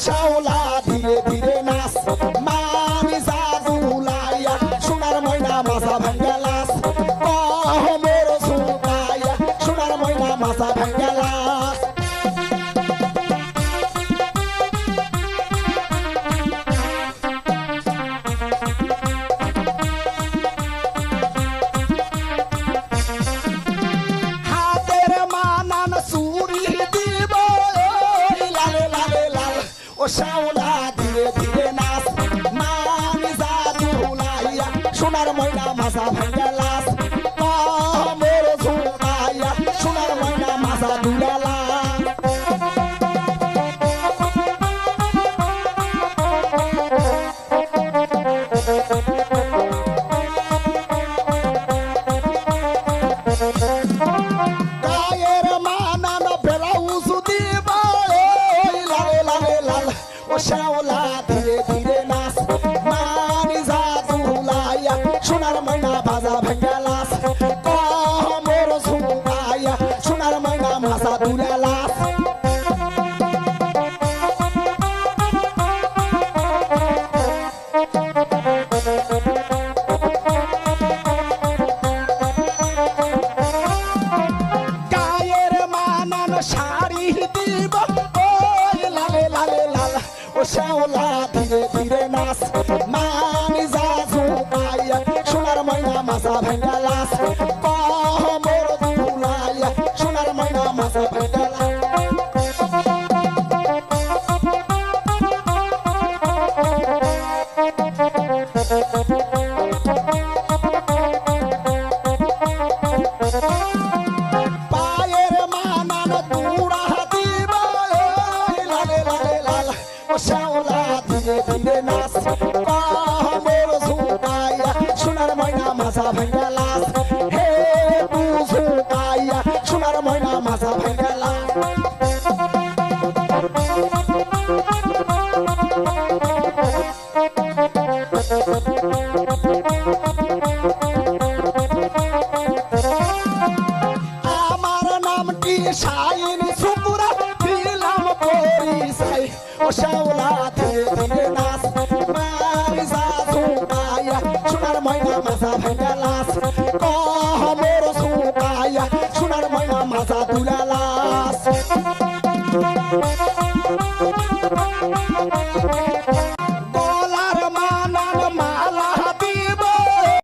শ্যাওলা ধীরে ধীরে নাচ মানি জাদুলাইয়া সোনার ময়না মাথা ভাঙ্গা লাস মোর সুকাইয়া সোনার ময়না মাথা ভাঙ্গা লাস হাতের মানান চুরি দিব লালে লালে লাল ও শ্যাওলা ধীরে ধীরে নাচ মানি জাদুলাইয়া সোনার ময়না মাথা ভাঙ্গা লাস মোর সুকাইয়া সোনার ময়না মাথা দুলা লাস গায়ের মানান ব্লাউজ দিব লালে লালে লাল ও শ্যাওলা ধীরে ধীরে নাচ মানি জাদুলাইয়া সোনার ময়না বাজা ভাঙ্গা লাস মোর সুকাইয়া সোনার ময়না মাথা দুলা লাস গায়ের মানান শাড়ি দিব লালে লালে লাল ও শ্যাওলা ধীরে ধীরে নাচ মানি জাদুলাইয়া সোনার ময়না মাথা ভাঙ্গা লাস মোর দুলাইয়া সোনার ময়না মাথা ভাঙ্গা লাস পায়ের মানান দুড়া দিব লালে লালে লাল ও শ্যাওলা ধীরে ধীরে নাচ মোর সুকাইয়া সোনার ময়না মাথা ভাঙ্গা লাস হে তু সুকাইয়া সোনার ময়না মাথা ভাঙ্গা লাস আমার নামটি শাইন সুপুরা দিলাম পরিচয় ও শ্যাওলা ধীরে ধীরে নাচ মানি জাদুলাইয়া সোনার ময়না মাথা ভাঙ্গা লাস মোর সুকাইয়া সোনার ময়না মাথা দুলা লাস